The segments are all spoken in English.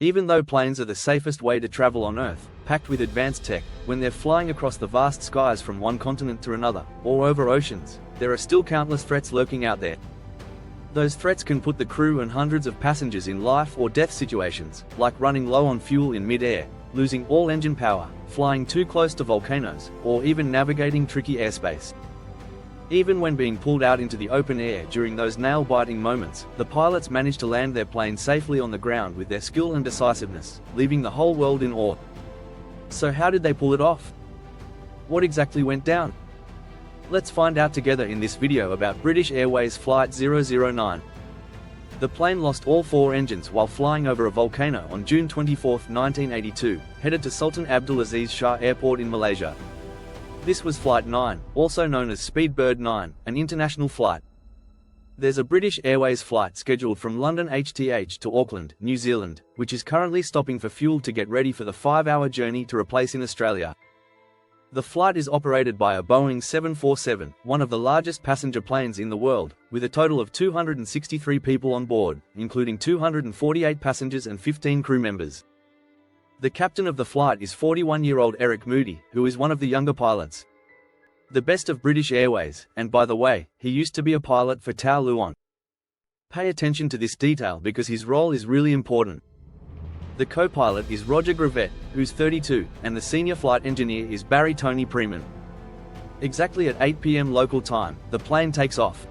Even though planes are the safest way to travel on Earth, packed with advanced tech, when they're flying across the vast skies from one continent to another, or over oceans, there are still countless threats lurking out there. Those threats can put the crew and hundreds of passengers in life or death situations, like running low on fuel in mid-air, losing all engine power, flying too close to volcanoes, or even navigating tricky airspace. Even when being pulled out into the open air during those nail-biting moments, the pilots managed to land their plane safely on the ground with their skill and decisiveness, leaving the whole world in awe. So how did they pull it off? What exactly went down? Let's find out together in this video about British Airways Flight 009. The plane lost all 4 engines while flying over a volcano on June 24, 1982, headed to Sultan Abdulaziz Shah Airport in Malaysia. This was Flight 9, also known as Speedbird 9, an international flight. There's a British Airways flight scheduled from London HTH to Auckland, New Zealand, which is currently stopping for fuel to get ready for the 5-hour journey to replace in Australia. The flight is operated by a Boeing 747, one of the largest passenger planes in the world, with a total of 263 people on board, including 248 passengers and 15 crew members. The captain of the flight is 41-year-old Eric Moody, who is one of the younger pilots. The best of British Airways, and by the way, he used to be a pilot for TUAN. Pay attention to this detail because his role is really important. The co-pilot is Roger Gravett, who's 32, and the senior flight engineer is Barry Tony Preeman. Exactly at 8 p.m. local time, the plane takes off.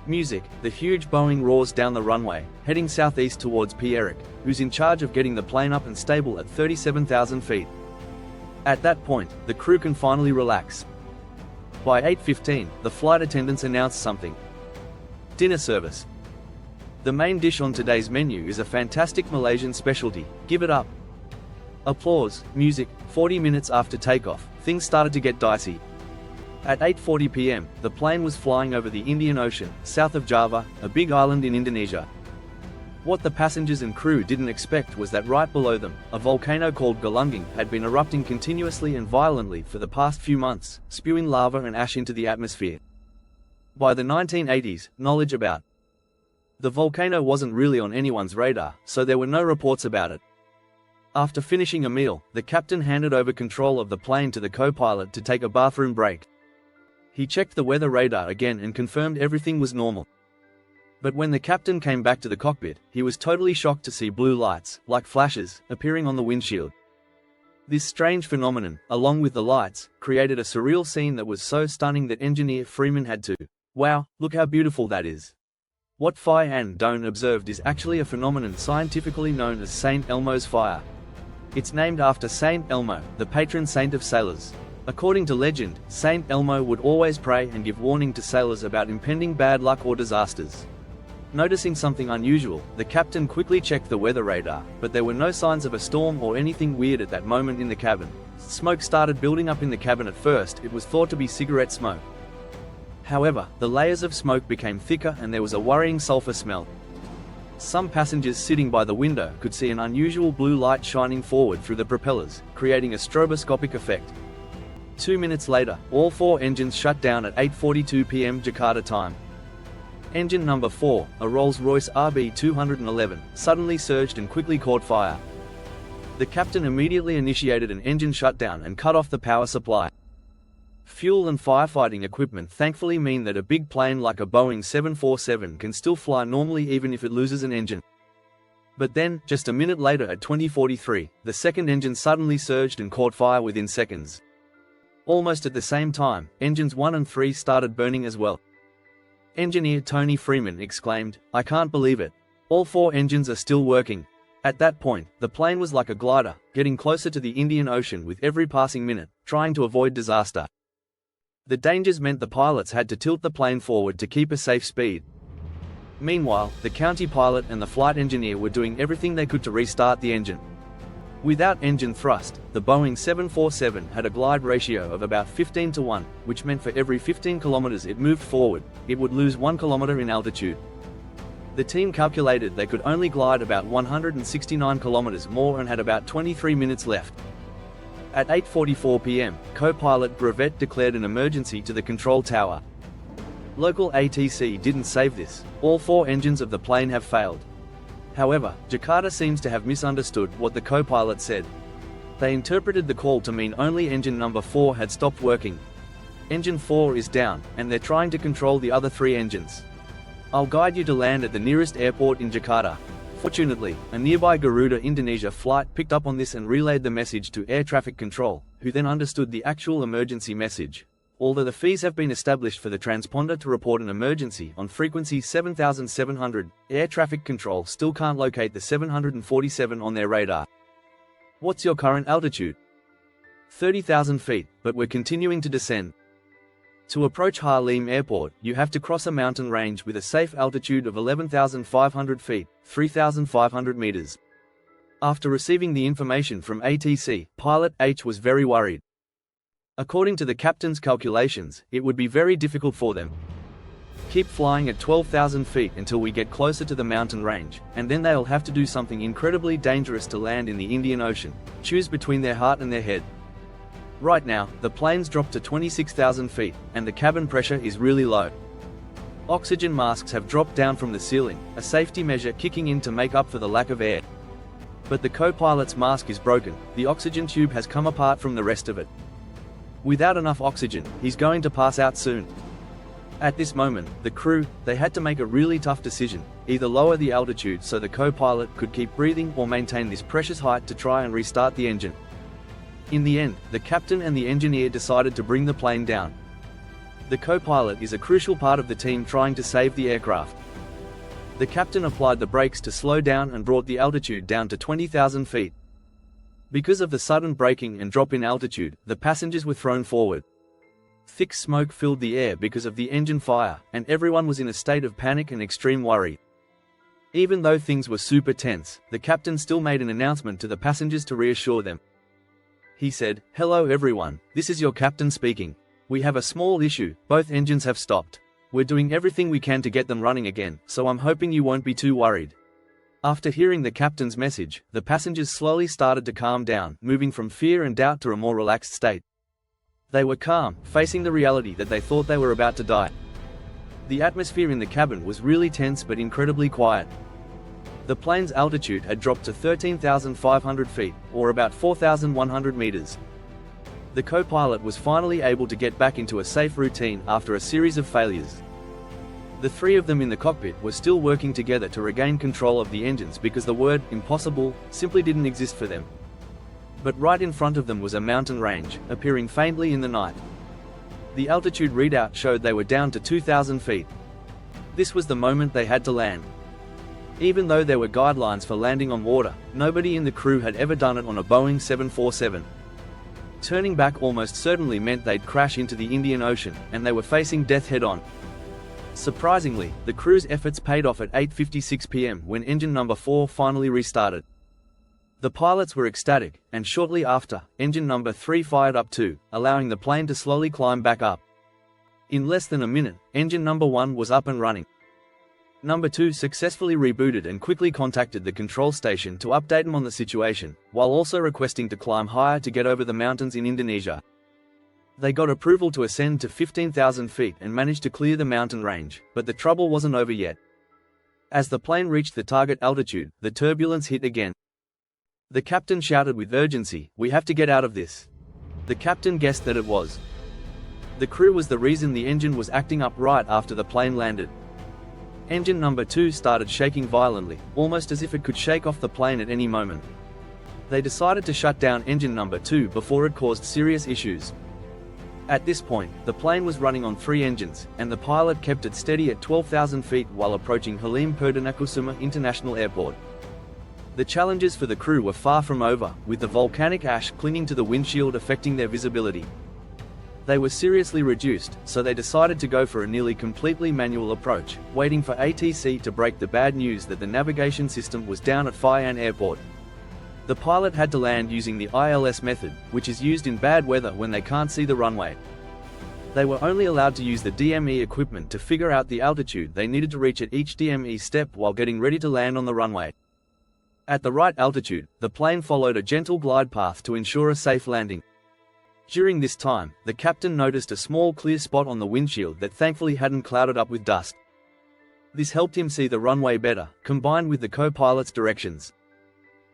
Music, the huge Boeing roars down the runway, heading southeast towards P. Eric, who's in charge of getting the plane up and stable at 37,000 feet. At that point, the crew can finally relax. By 8:15, the flight attendants announce something. Dinner service. The main dish on today's menu is a fantastic Malaysian specialty, give it up. Applause, music. 40 minutes after takeoff, things started to get dicey. At 8:40 p.m., the plane was flying over the Indian Ocean, south of Java, a big island in Indonesia. What the passengers and crew didn't expect was that right below them, a volcano called Galunggung had been erupting continuously and violently for the past few months, spewing lava and ash into the atmosphere. By the 1980s, knowledge about the volcano wasn't really on anyone's radar, so there were no reports about it. After finishing a meal, the captain handed over control of the plane to the co-pilot to take a bathroom break. He checked the weather radar again and confirmed everything was normal. But when the captain came back to the cockpit, he was totally shocked to see blue lights, like flashes, appearing on the windshield. This strange phenomenon, along with the lights, created a surreal scene that was so stunning that engineer Freeman had to, "Wow, look how beautiful that is." What Phi and Doan observed is actually a phenomenon scientifically known as St. Elmo's fire. It's named after Saint Elmo, the patron saint of sailors. According to legend, Saint Elmo would always pray and give warning to sailors about impending bad luck or disasters. Noticing something unusual, the captain quickly checked the weather radar, but there were no signs of a storm or anything weird at that moment in the cabin. Smoke started building up in the cabin at first. It was thought to be cigarette smoke. However, the layers of smoke became thicker and there was a worrying sulfur smell. Some passengers sitting by the window could see an unusual blue light shining forward through the propellers, creating a stroboscopic effect. 2 minutes later, all 4 engines shut down at 8:42 p.m. Jakarta time. Engine number 4, a Rolls-Royce RB211, suddenly surged and quickly caught fire. The captain immediately initiated an engine shutdown and cut off the power supply. Fuel and firefighting equipment thankfully mean that a big plane like a Boeing 747 can still fly normally even if it loses an engine. But then, just a minute later at 20:43, the second engine suddenly surged and caught fire within seconds. Almost at the same time, engines 1 and 3 started burning as well. Engineer Tony Freeman exclaimed, "I can't believe it. All 4 engines are still working." At that point, the plane was like a glider, getting closer to the Indian Ocean with every passing minute, trying to avoid disaster. The dangers meant the pilots had to tilt the plane forward to keep a safe speed. Meanwhile, the county pilot and the flight engineer were doing everything they could to restart the engine. Without engine thrust, the Boeing 747 had a glide ratio of about 15 to 1, which meant for every 15 kilometers it moved forward, it would lose 1 kilometer in altitude. The team calculated they could only glide about 169 kilometers more and had about 23 minutes left. At 8:44 p.m., co-pilot Gravett declared an emergency to the control tower. Local ATC didn't save this. All 4 engines of the plane have failed. However, Jakarta seems to have misunderstood what the co-pilot said. They interpreted the call to mean only engine number 4 had stopped working. Engine 4 is down, and they're trying to control the other 3 engines. I'll guide you to land at the nearest airport in Jakarta. Fortunately, a nearby Garuda Indonesia flight picked up on this and relayed the message to air traffic control, who then understood the actual emergency message. Although the fees have been established for the transponder to report an emergency on frequency 7700, air traffic control still can't locate the 747 on their radar. What's your current altitude? 30,000 feet, but we're continuing to descend. To approach Halim Airport, you have to cross a mountain range with a safe altitude of 11,500 feet, 3,500 meters. After receiving the information from ATC, Pilot H was very worried. According to the captain's calculations, it would be very difficult for them. Keep flying at 12,000 feet until we get closer to the mountain range, and then they'll have to do something incredibly dangerous to land in the Indian Ocean. Choose between their heart and their head. Right now, the plane's dropped to 26,000 feet, and the cabin pressure is really low. Oxygen masks have dropped down from the ceiling, a safety measure kicking in to make up for the lack of air. But the co-pilot's mask is broken, the oxygen tube has come apart from the rest of it. Without enough oxygen, he's going to pass out soon. At this moment, the crew, they had to make a really tough decision, either lower the altitude so the co-pilot could keep breathing or maintain this precious height to try and restart the engine. In the end, the captain and the engineer decided to bring the plane down. The co-pilot is a crucial part of the team trying to save the aircraft. The captain applied the brakes to slow down and brought the altitude down to 20,000 feet. Because of the sudden braking and drop in altitude, the passengers were thrown forward. Thick smoke filled the air because of the engine fire, and everyone was in a state of panic and extreme worry. Even though things were super tense, the captain still made an announcement to the passengers to reassure them. He said, "Hello everyone, this is your captain speaking. We have a small issue, both engines have stopped. We're doing everything we can to get them running again, so I'm hoping you won't be too worried." After hearing the captain's message, the passengers slowly started to calm down, moving from fear and doubt to a more relaxed state. They were calm, facing the reality that they thought they were about to die. The atmosphere in the cabin was really tense but incredibly quiet. The plane's altitude had dropped to 13,500 feet, or about 4,100 meters. The co-pilot was finally able to get back into a safe routine after a series of failures. The 3 of them in the cockpit were still working together to regain control of the engines because the word impossible simply didn't exist for them. But right in front of them was a mountain range, appearing faintly in the night. The altitude readout showed they were down to 2,000 feet. This was the moment they had to land. Even though there were guidelines for landing on water, nobody in the crew had ever done it on a Boeing 747. Turning back almost certainly meant they'd crash into the Indian Ocean, and they were facing death head-on. Surprisingly, the crew's efforts paid off at 8:56 p.m. when engine number 4 finally restarted. The pilots were ecstatic, and shortly after, engine number 3 fired up too, allowing the plane to slowly climb back up. In less than a minute, engine number 1 was up and running. Number 2 successfully rebooted and quickly contacted the control station to update them on the situation, while also requesting to climb higher to get over the mountains in Indonesia. They got approval to ascend to 15,000 feet and managed to clear the mountain range, but the trouble wasn't over yet. As the plane reached the target altitude, the turbulence hit again. The captain shouted with urgency, "We have to get out of this." The captain guessed that it was. The crew was the reason the engine was acting up right after the plane landed. Engine number 2 started shaking violently, almost as if it could shake off the plane at any moment. They decided to shut down engine number 2 before it caused serious issues. At this point, the plane was running on 3 engines, and the pilot kept it steady at 12,000 feet while approaching Halim Perdanakusuma International Airport. The challenges for the crew were far from over, with the volcanic ash clinging to the windshield affecting their visibility. They were seriously reduced, so they decided to go for a nearly completely manual approach, waiting for ATC to break the bad news that the navigation system was down at TUAN Airport. The pilot had to land using the ILS method, which is used in bad weather when they can't see the runway. They were only allowed to use the DME equipment to figure out the altitude they needed to reach at each DME step while getting ready to land on the runway. At the right altitude, the plane followed a gentle glide path to ensure a safe landing. During this time, the captain noticed a small clear spot on the windshield that thankfully hadn't clouded up with dust. This helped him see the runway better, combined with the co-pilot's directions.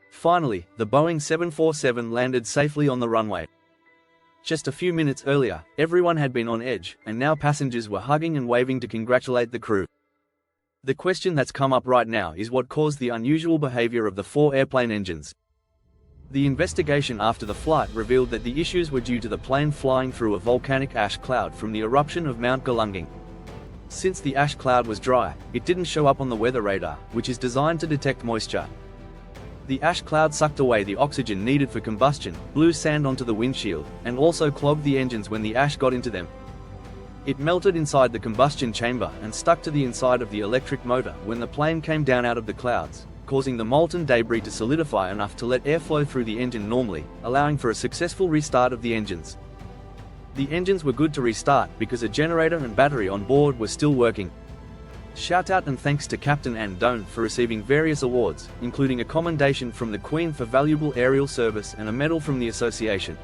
Finally, the Boeing 747 landed safely on the runway. Just a few minutes earlier, everyone had been on edge, and now passengers were hugging and waving to congratulate the crew. The question that's come up right now is what caused the unusual behavior of the 4 airplane engines. The investigation after the flight revealed that the issues were due to the plane flying through a volcanic ash cloud from the eruption of Mount Galunggung. Since the ash cloud was dry, it didn't show up on the weather radar, which is designed to detect moisture. The ash cloud sucked away the oxygen needed for combustion, blew sand onto the windshield, and also clogged the engines when the ash got into them. It melted inside the combustion chamber and stuck to the inside of the electric motor when the plane came down out of the clouds, causing the molten debris to solidify enough to let air flow through the engine normally, allowing for a successful restart of the engines. The engines were good to restart because a generator and battery on board were still working. Shout out and thanks to Captain Anne Doan for receiving various awards, including a commendation from the Queen for valuable aerial service and a medal from the association.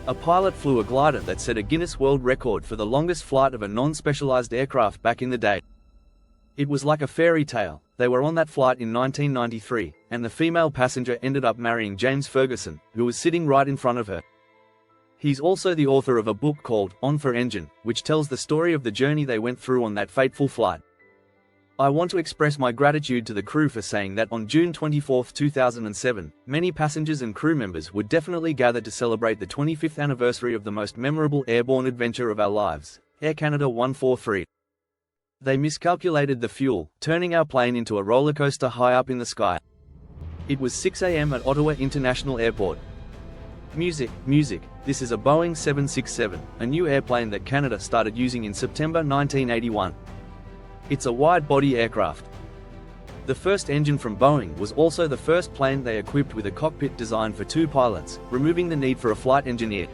A pilot flew a glider that set a Guinness World Record for the longest flight of a non-specialized aircraft back in the day. It was like a fairy tale. They were on that flight in 1993, and the female passenger ended up marrying James Ferguson, who was sitting right in front of her. He's also the author of a book called On for Engine, which tells the story of the journey they went through on that fateful flight. I want to express my gratitude to the crew for saying that on June 24, 2007, many passengers and crew members would definitely gather to celebrate the 25th anniversary of the most memorable airborne adventure of our lives, Air Canada 143. They miscalculated the fuel, turning our plane into a roller coaster high up in the sky. It was 6 a.m. at Ottawa International Airport. Music. This is a Boeing 767, a new airplane that Canada started using in September 1981. It's a wide-body aircraft. The first engine from Boeing was also the first plane they equipped with a cockpit designed for 2 pilots, removing the need for a flight engineer.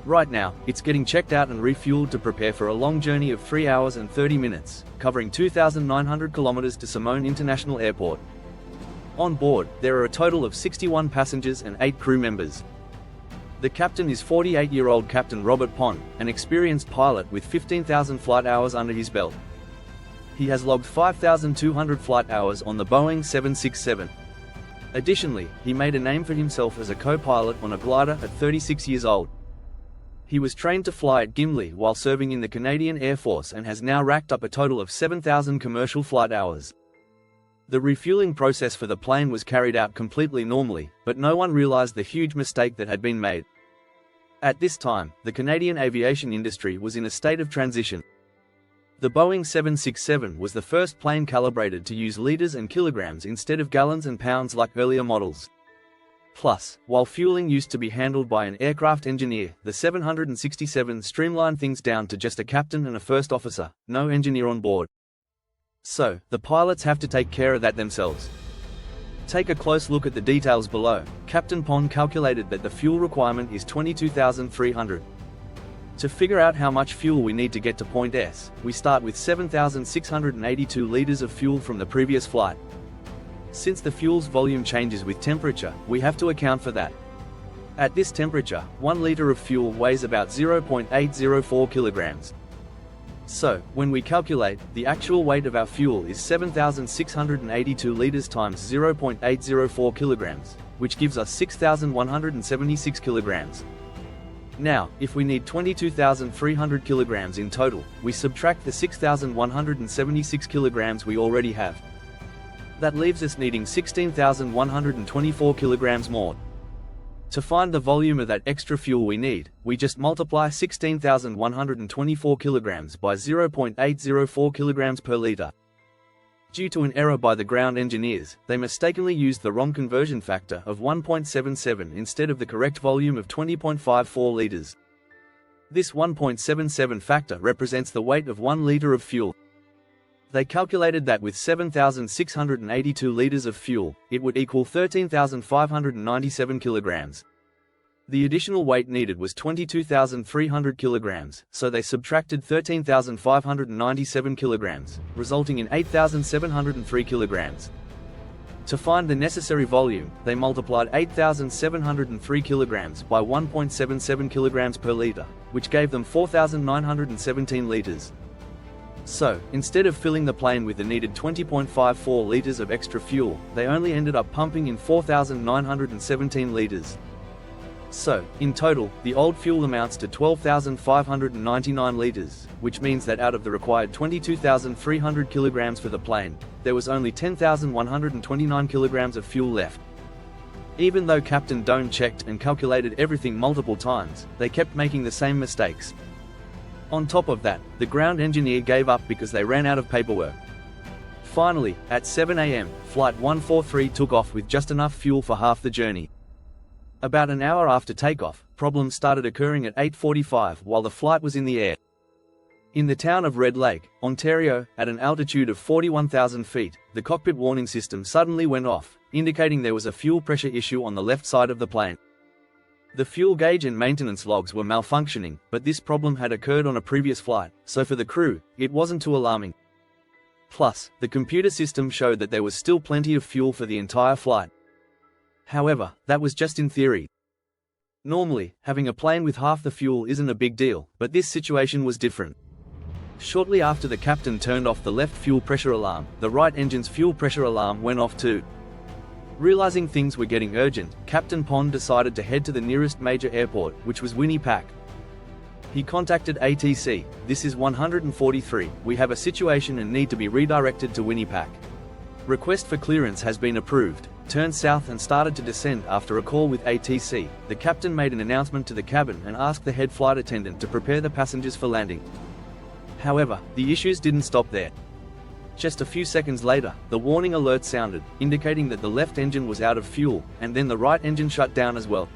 Right now, it's getting checked out and refueled to prepare for a long journey of 3 hours and 30 minutes, covering 2,900 kilometers to Simone International Airport. On board, there are a total of 61 passengers and 8 crew members. The captain is 48-year-old Captain Robert Pond, an experienced pilot with 15,000 flight hours under his belt. He has logged 5,200 flight hours on the Boeing 767. Additionally, he made a name for himself as a co-pilot on a glider at 36 years old. He was trained to fly at Gimli while serving in the Canadian Air Force and has now racked up a total of 7,000 commercial flight hours. The refueling process for the plane was carried out completely normally, but no one realized the huge mistake that had been made. At this time, the Canadian aviation industry was in a state of transition. The Boeing 767 was the first plane calibrated to use liters and kilograms instead of gallons and pounds like earlier models. Plus, while fueling used to be handled by an aircraft engineer, the 767 streamlined things down to just a captain and a first officer, no engineer on board. So, the pilots have to take care of that themselves. Take a close look at the details below. Captain Pond calculated that the fuel requirement is 22,300. To figure out how much fuel we need to get to point S, we start with 7,682 liters of fuel from the previous flight. Since the fuel's volume changes with temperature, we have to account for that. At this temperature, 1 liter of fuel weighs about 0.804 kilograms. So, when we calculate, the actual weight of our fuel is 7,682 liters times 0.804 kilograms, which gives us 6,176 kilograms. Now, if we need 22,300 kilograms in total, we subtract the 6,176 kilograms we already have. That leaves us needing 16,124 kilograms more. To find the volume of that extra fuel we need, we just multiply 16,124 kilograms by 0.804 kilograms per liter. Due to an error by the ground engineers, they mistakenly used the wrong conversion factor of 1.77 instead of the correct volume of 20.54 liters. This 1.77 factor represents the weight of 1 liter of fuel. They calculated that with 7,682 liters of fuel, it would equal 13,597 kilograms. The additional weight needed was 22,300 kilograms, so they subtracted 13,597 kilograms, resulting in 8,703 kilograms. To find the necessary volume, they multiplied 8,703 kilograms by 1.77 kilograms per liter, which gave them 4,917 liters. So, instead of filling the plane with the needed 20.54 liters of extra fuel, they only ended up pumping in 4,917 liters. So, in total, the old fuel amounts to 12,599 liters, which means that out of the required 22,300 kilograms for the plane, there was only 10,129 kilograms of fuel left. Even though Captain Doan checked and calculated everything multiple times, they kept making the same mistakes. On top of that, the ground engineer gave up because they ran out of paperwork. Finally, at 7 AM, Flight 143 took off with just enough fuel for half the journey. About an hour after takeoff, problems started occurring at 8:45 while the flight was in the air. In the town of Red Lake, Ontario, at an altitude of 41,000 feet, the cockpit warning system suddenly went off, indicating there was a fuel pressure issue on the left side of the plane. The fuel gauge and maintenance logs were malfunctioning, but this problem had occurred on a previous flight, so for the crew, it wasn't too alarming. Plus, the computer system showed that there was still plenty of fuel for the entire flight. However, that was just in theory. Normally, having a plane with half the fuel isn't a big deal, but this situation was different. Shortly after the captain turned off the left fuel pressure alarm, the right engine's fuel pressure alarm went off too. Realizing things were getting urgent, Captain Pond decided to head to the nearest major airport, which was Winnipeg. He contacted ATC, "This is 143, we have a situation and need to be redirected to Winnipeg. Request for clearance has been approved." Turned south and started to descend. After a call with ATC, the captain made an announcement to the cabin and asked the head flight attendant to prepare the passengers for landing. However, the issues didn't stop there. Just a few seconds later, the warning alert sounded, indicating that the left engine was out of fuel, and then the right engine shut down as well.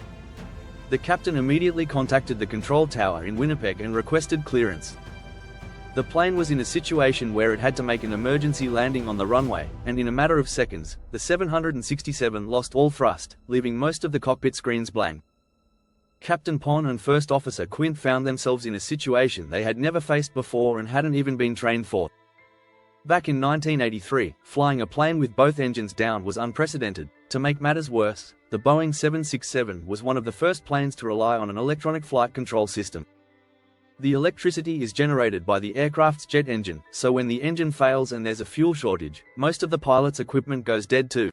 The captain immediately contacted the control tower in Winnipeg and requested clearance. The plane was in a situation where it had to make an emergency landing on the runway, and in a matter of seconds, the 767 lost all thrust, leaving most of the cockpit screens blank. Captain Pond and First Officer Quint found themselves in a situation they had never faced before and hadn't even been trained for. Back in 1983, flying a plane with both engines down was unprecedented. To make matters worse, the Boeing 767 was one of the first planes to rely on an electronic flight control system. The electricity is generated by the aircraft's jet engine, so when the engine fails and there's a fuel shortage, most of the pilot's equipment goes dead too.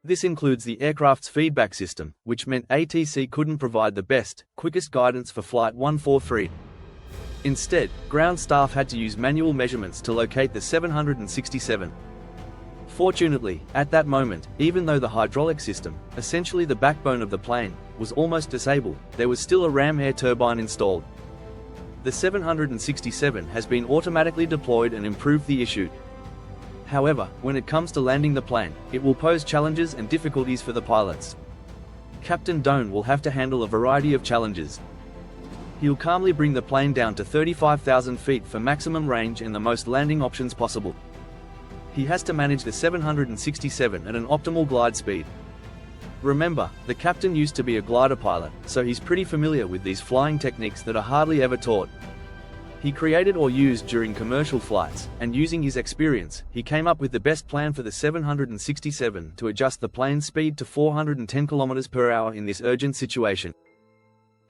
This includes the aircraft's feedback system, which meant ATC couldn't provide the best, quickest guidance for Flight 143. Instead, ground staff had to use manual measurements to locate the 767. Fortunately, at that moment, even though the hydraulic system, essentially the backbone of the plane, was almost disabled, there was still a ram air turbine installed. The 767 has been automatically deployed and improved the issue. However, when it comes to landing the plane, it will pose challenges and difficulties for the pilots. Captain Doan will have to handle a variety of challenges. He'll calmly bring the plane down to 35,000 feet for maximum range and the most landing options possible. He has to manage the 767 at an optimal glide speed. Remember, the captain used to be a glider pilot, so he's pretty familiar with these flying techniques that are hardly ever taught. He created or used during commercial flights, and using his experience, he came up with the best plan for the 767 to adjust the plane's speed to 410 km per hour in this urgent situation.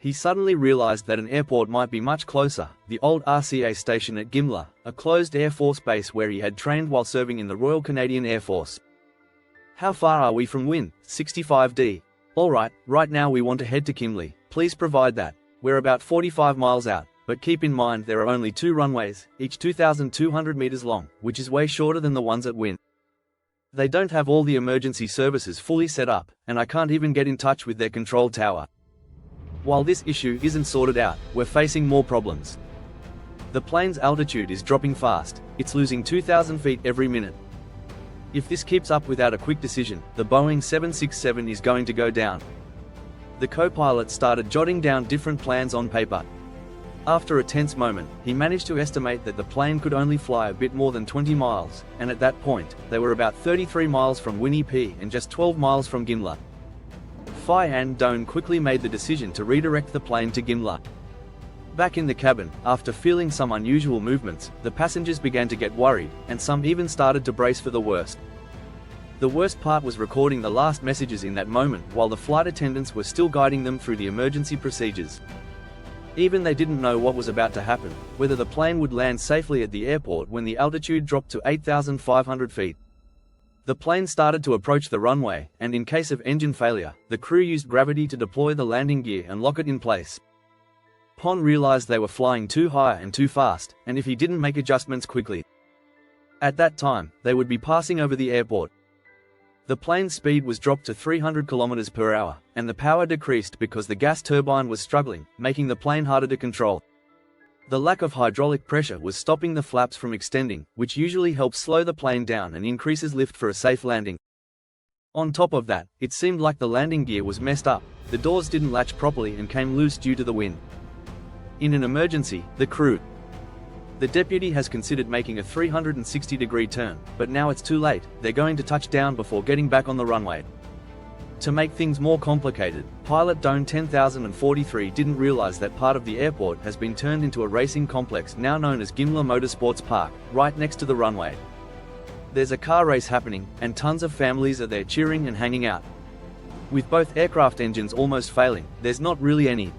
He suddenly realized that an airport might be much closer, the old RCA station at Gimla, a closed Air Force base where he had trained while serving in the Royal Canadian Air Force. "How far are we from Win? 65D. Alright, right now we want to head to Kimley, please provide that. We're about 45 miles out, but keep in mind there are only 2 runways, each 2,200 meters long, which is way shorter than the ones at Win. They don't have all the emergency services fully set up, and I can't even get in touch with their control tower. While this issue isn't sorted out, we're facing more problems. The plane's altitude is dropping fast, it's losing 2,000 feet every minute. If this keeps up without a quick decision, the Boeing 767 is going to go down." The co-pilot started jotting down different plans on paper. After a tense moment, he managed to estimate that the plane could only fly a bit more than 20 miles, and at that point, they were about 33 miles from Winnipeg and just 12 miles from Gimla. Flight Doan quickly made the decision to redirect the plane to Gimla. Back in the cabin, after feeling some unusual movements, the passengers began to get worried, and some even started to brace for the worst. The worst part was recording the last messages in that moment while the flight attendants were still guiding them through the emergency procedures. Even they didn't know what was about to happen, whether the plane would land safely at the airport when the altitude dropped to 8,500 feet. The plane started to approach the runway, and in case of engine failure, the crew used gravity to deploy the landing gear and lock it in place. Pon realized they were flying too high and too fast, and if he didn't make adjustments quickly, at that time, they would be passing over the airport. The plane's speed was dropped to 300 km per hour, and the power decreased because the gas turbine was struggling, making the plane harder to control. The lack of hydraulic pressure was stopping the flaps from extending, which usually helps slow the plane down and increases lift for a safe landing. On top of that, it seemed like the landing gear was messed up, the doors didn't latch properly and came loose due to the wind. In an emergency, the deputy has considered making a 360-degree turn, but now it's too late, they're going to touch down before getting back on the runway. To make things more complicated, pilot Doan 10043 didn't realize that part of the airport has been turned into a racing complex now known as Gimla Motorsports Park, right next to the runway. There's a car race happening, and tons of families are there cheering and hanging out. With both aircraft engines almost failing, there's not really any.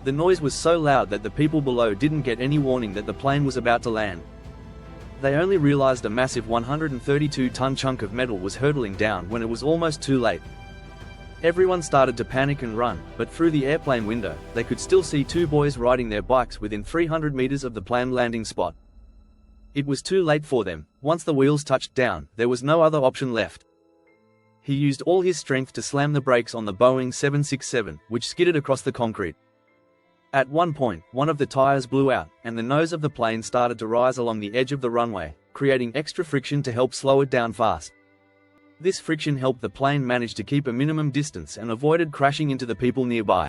The noise was so loud that the people below didn't get any warning that the plane was about to land. They only realized a massive 132-ton chunk of metal was hurtling down when it was almost too late. Everyone started to panic and run, but through the airplane window, they could still see two boys riding their bikes within 300 meters of the planned landing spot. It was too late for them. Once the wheels touched down, there was no other option left. He used all his strength to slam the brakes on the Boeing 767, which skidded across the concrete. At one point, one of the tires blew out, and the nose of the plane started to rise along the edge of the runway, creating extra friction to help slow it down fast. This friction helped the plane manage to keep a minimum distance and avoided crashing into the people nearby.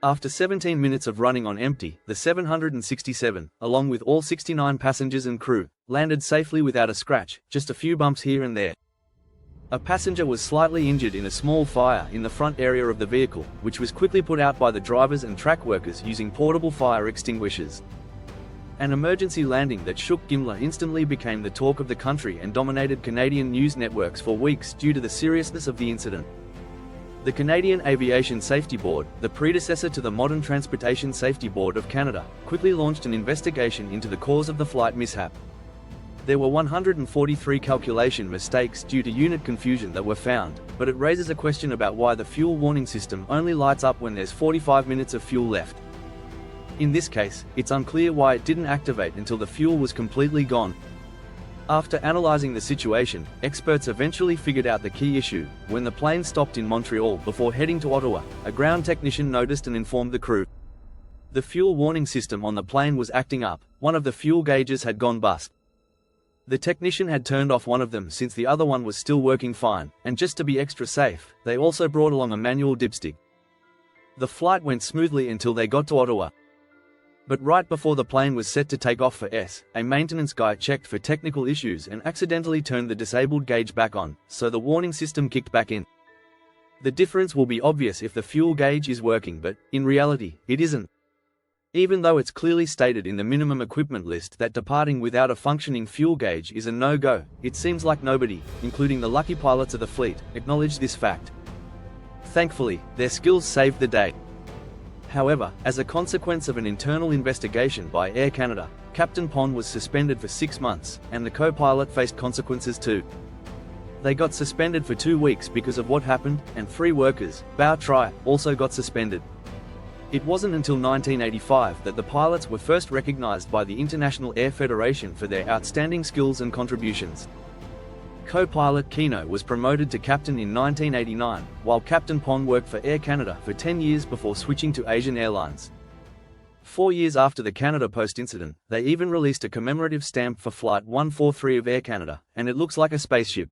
After 17 minutes of running on empty, the 767, along with all 69 passengers and crew, landed safely without a scratch, just a few bumps here and there. A passenger was slightly injured in a small fire in the front area of the vehicle, which was quickly put out by the drivers and track workers using portable fire extinguishers. An emergency landing that shook Gimla instantly became the talk of the country and dominated Canadian news networks for weeks due to the seriousness of the incident. The Canadian Aviation Safety Board, the predecessor to the modern Transportation Safety Board of Canada, quickly launched an investigation into the cause of the flight mishap. There were 143 calculation mistakes due to unit confusion that were found, but it raises a question about why the fuel warning system only lights up when there's 45 minutes of fuel left. In this case, it's unclear why it didn't activate until the fuel was completely gone. After analyzing the situation, experts eventually figured out the key issue. When the plane stopped in Montreal before heading to Ottawa, a ground technician noticed and informed the crew. The fuel warning system on the plane was acting up, one of the fuel gauges had gone bust. The technician had turned off one of them since the other one was still working fine, and just to be extra safe, they also brought along a manual dipstick. The flight went smoothly until they got to Ottawa. But right before the plane was set to take off for a maintenance guy checked for technical issues and accidentally turned the disabled gauge back on, so the warning system kicked back in. The difference will be obvious if the fuel gauge is working, but, in reality, it isn't. Even though it's clearly stated in the minimum equipment list that departing without a functioning fuel gauge is a no-go, it seems like nobody, including the lucky pilots of the fleet, acknowledged this fact. Thankfully, their skills saved the day. However, as a consequence of an internal investigation by Air Canada, Captain Pon was suspended for 6 months, and the co-pilot faced consequences too. They got suspended for 2 weeks because of what happened, and 3 workers, Bao Tri, also got suspended. It wasn't until 1985 that the pilots were first recognized by the International Air Federation for their outstanding skills and contributions. Co-pilot Kino was promoted to captain in 1989, while Captain Pon worked for Air Canada for 10 years before switching to Asian Airlines. 4 years after the Canada Post incident, they even released a commemorative stamp for Flight 143 of Air Canada, and it looks like a spaceship.